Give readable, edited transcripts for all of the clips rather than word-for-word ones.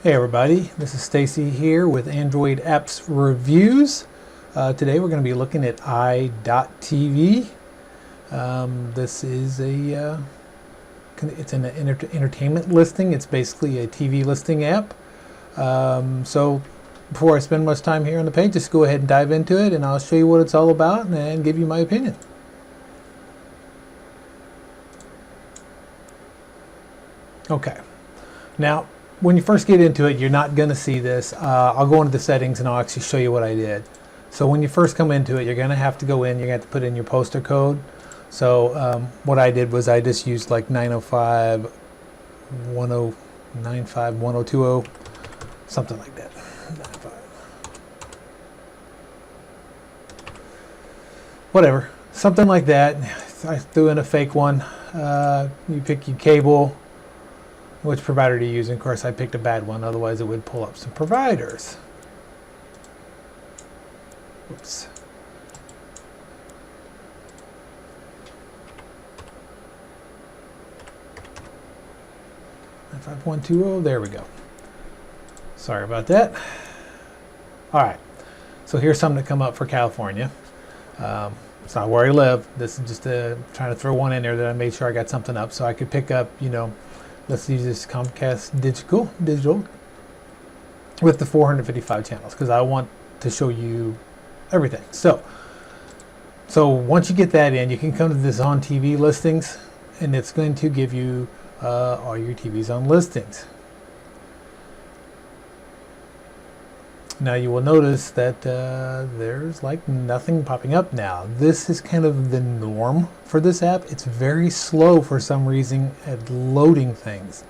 Hey everybody, this is Stacy here with Android Apps Reviews. Today we're going to be looking at i.tv. This is it's an entertainment listing. It's basically a TV listing app. So before I spend much time here on the page, just go ahead and dive into it and I'll show you what it's all about and give you my opinion. Okay, now when you first get into it, you're not going to see this. I'll go into the settings and I'll actually show you what I did. So when you first come into it, you're going to have to go in, you're going to have to put in your postal code. So what I did was I just used like 905, 1095, 1020, something like that. 95. Whatever, something like that. I threw in a fake one. You pick your cable. Which provider do you use? And of course I picked a bad one, otherwise it would pull up some providers. Oops. And 5120, there we go. Sorry about that. Alright, so here's something that come up for California. It's not where I live. This is just trying to throw one in there that I made sure I got something up so I could pick up, you know, let's use this Comcast digital with the 455 channels because I want to show you everything. So once you get that in, you can come to this on TV listings and it's going to give you all your TVs on listings. Now you will notice that there's like nothing popping up now. This is kind of the norm for this app. It's very slow for some reason at loading things.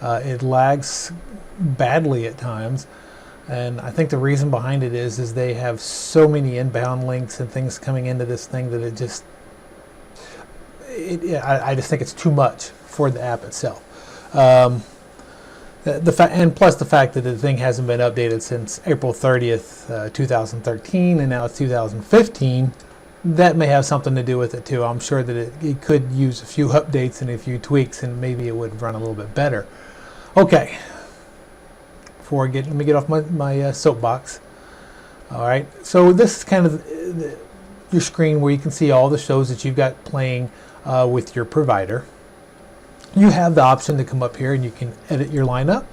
It lags badly at times, and I think the reason behind it is they have so many inbound links and things coming into this thing that I just think it's too much for the app itself. And plus the fact that the thing hasn't been updated since April 30th, 2013, and now it's 2015, that may have something to do with it too. I'm sure that it could use a few updates and a few tweaks, and maybe it would run a little bit better. Okay, let me get off my soapbox. All right, so this is kind of your screen where you can see all the shows that you've got playing with your provider. You have the option to come up here and you can edit your lineup.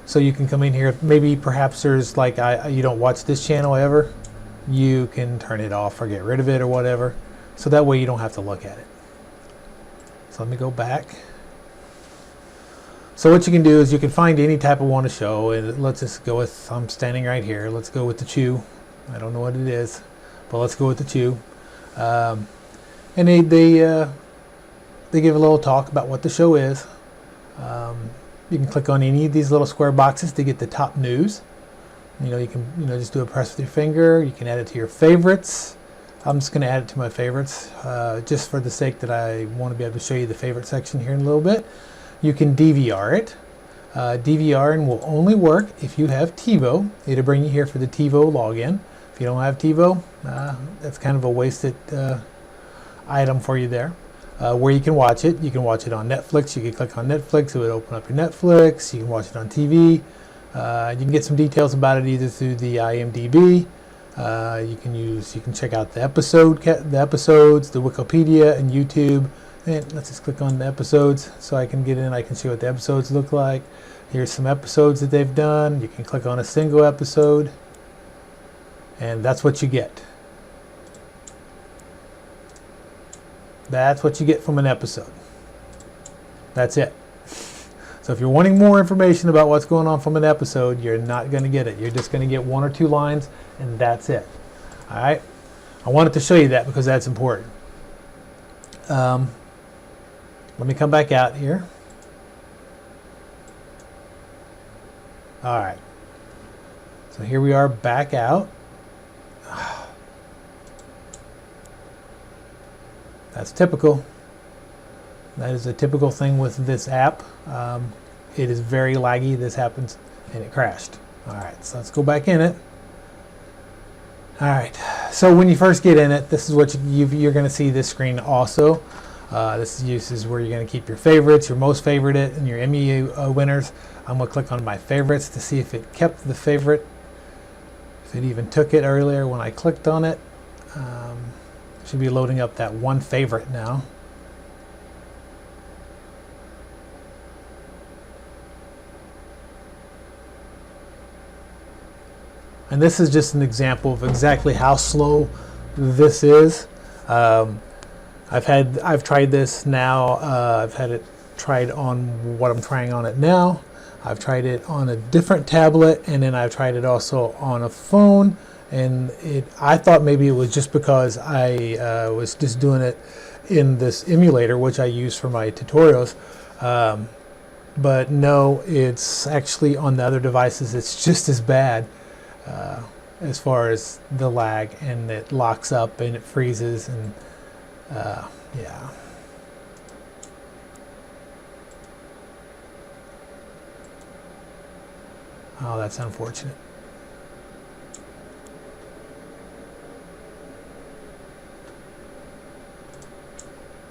So you can come in here, maybe perhaps there's like you don't watch this channel ever, you can turn it off or get rid of it or whatever. So that way you don't have to look at it. So let me go back. So what you can do is you can find any type of one to show, and let's just go with, I'm standing right here, let's go with the Chew. I don't know what it is, but let's go with the Chew. And they give a little talk about what the show is. You can click on any of these little square boxes to get the top news. You know, you can just do a press with your finger. You can add it to your favorites. I'm just going to add it to my favorites just for the sake that I want to be able to show you the favorite section here in a little bit. You can DVR it. DVRing will only work if you have TiVo. It'll bring you here for the TiVo login. If you don't have TiVo, that's kind of a wasted item for you there. Where you can watch it on Netflix. You can click on Netflix, it would open up your Netflix. You can watch it on TV. You can get some details about it either through the IMDb. You can check out the episodes, the Wikipedia, and YouTube. And let's just click on the episodes so I can get in. I can see what the episodes look like. Here's some episodes that they've done. You can click on a single episode, and that's what you get. That's what you get from an episode. That's it. So if you're wanting more information about what's going on from an episode, you're not going to get it. You're just going to get one or two lines, and that's it. All right? I wanted to show you that because that's important. Let me come back out here. All right. So here we are back out. That's typical. That is a typical thing with this app. It is very laggy. This happens and it crashed. All right, so let's go back in it. All right, so when you first get in it, this is what you're going to see this screen also. This is where you're going to keep your favorites, your most favorited, and your Emmy winners. I'm going to click on my favorites to see if it kept the favorite, if it even took it earlier when I clicked on it. Should be loading up that one favorite now. And this is just an example of exactly how slow this is. I've tried this now. I've had it tried on what I'm trying on it now. I've tried it on a different tablet, and then I've tried it also on a phone. And I thought maybe it was just because I was just doing it in this emulator, which I use for my tutorials. But no, it's actually on the other devices. It's just as bad. As far as the lag, and it locks up and it freezes, and yeah. Oh, that's unfortunate.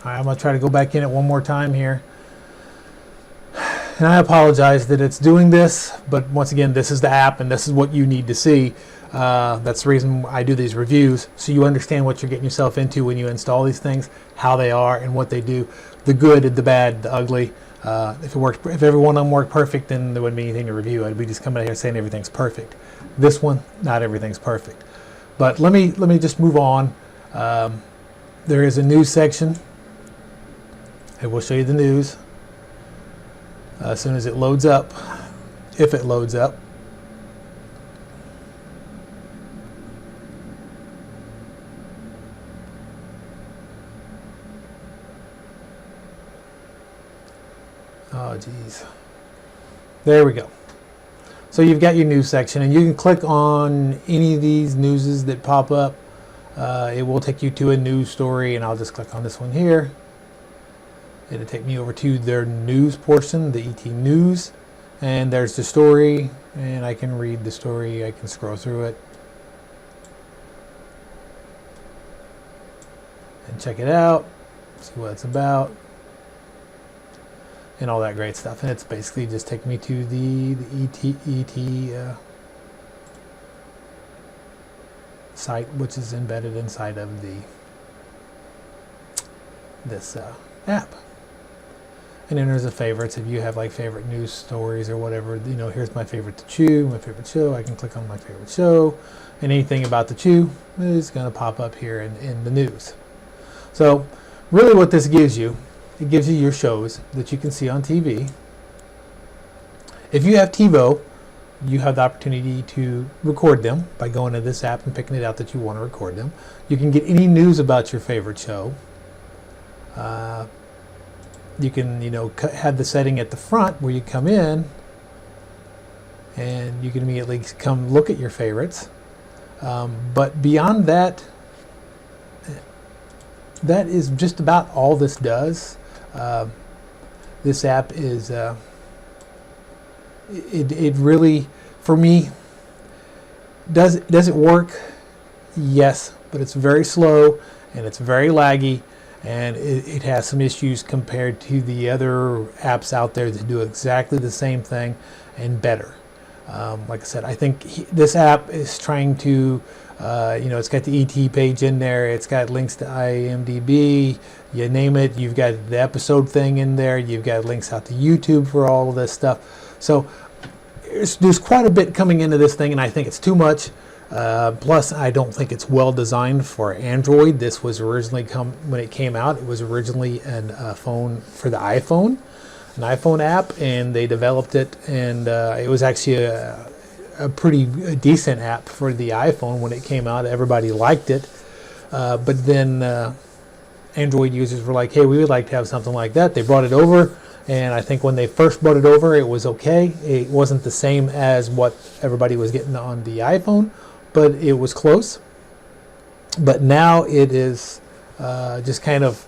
All right, I'm going to try to go back in it one more time here. And I apologize that it's doing this, but once again, this is the app, and this is what you need to see. That's the reason I do these reviews, so you understand what you're getting yourself into when you install these things, how they are, and what they do, the good, the bad, the ugly. If every one of them worked perfect, then there wouldn't be anything to review. I'd be just coming out here saying everything's perfect. This one, not everything's perfect. But let me just move on. There is a news section. I will show you the news. As soon as it loads up, if it loads up. Oh geez. There we go. So you've got your news section, and you can click on any of these newses that pop up. It will take you to a news story, and I'll just click on this one here. It'll take me over to their news portion, the ET News, and there's the story, and I can read the story. I can scroll through it and check it out, see what it's about, and all that great stuff. And it's basically just taking me to the ET site, which is embedded inside of this app. And then there's the favorites. If you have like favorite news stories or whatever, you know, here's my favorite to chew, my favorite show. I can click on my favorite show, and anything about the chew is going to pop up here in the news. So really what this gives you, it gives you your shows that you can see on TV. If you have TiVo, you have the opportunity to record them by going to this app and picking it out that you want to record them. You can get any news about your favorite show. You can, you know, have the setting at the front where you come in and you can immediately come look at your favorites. But beyond that, that is just about all this does. This app is, it really, for me, does it work? Yes, but it's very slow and it's very laggy. And it has some issues compared to the other apps out there that do exactly the same thing and better. Like I said, I think this app is trying to, you know, it's got the ET page in there. It's got links to IMDb. You name it. You've got the episode thing in there. You've got links out to YouTube for all of this stuff. So there's quite a bit coming into this thing, and I think it's too much. Plus, I don't think it's well designed for Android. This was originally when it came out. It was originally a phone for the iPhone, an iPhone app, and they developed it, and it was actually a pretty decent app for the iPhone when it came out. Everybody liked it, but then Android users were like, "Hey, we would like to have something like that." They brought it over. And I think when they first brought it over, it was okay. It wasn't the same as what everybody was getting on the iPhone, but it was close. But now it is just kind of,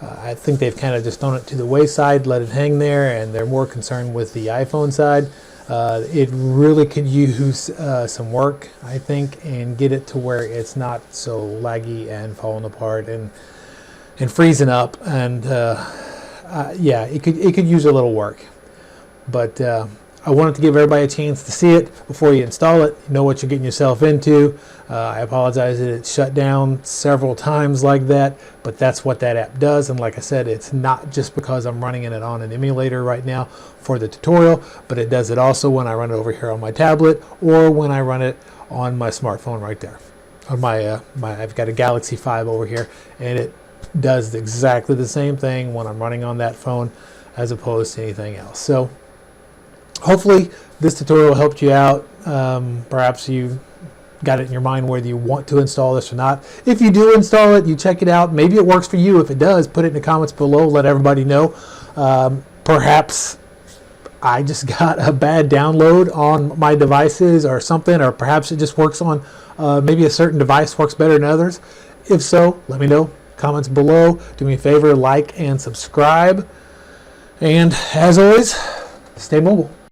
I think they've kind of just thrown it to the wayside, let it hang there, and they're more concerned with the iPhone side. It really could use some work, I think, and get it to where it's not so laggy and falling apart. And and freezing up, and yeah, it could use a little work. But I wanted to give everybody a chance to see it before you install it. You know what you're getting yourself into. I apologize that it shut down several times like that, but that's what that app does. And like I said, it's not just because I'm running it on an emulator right now for the tutorial, but it does it also when I run it over here on my tablet or when I run it on my smartphone right there. On my I've got a Galaxy 5 over here, and it does exactly the same thing when I'm running on that phone as opposed to anything else. So hopefully this tutorial helped you out. Perhaps you got it in your mind whether you want to install this or not. If you do install it, you check it out. Maybe it works for you. If it does, put it in the comments below. Let everybody know. Perhaps I just got a bad download on my devices or something, or perhaps it just works on maybe a certain device works better than others. If so, let me know. Comments below. Do me a favor, like and subscribe. And as always, stay mobile.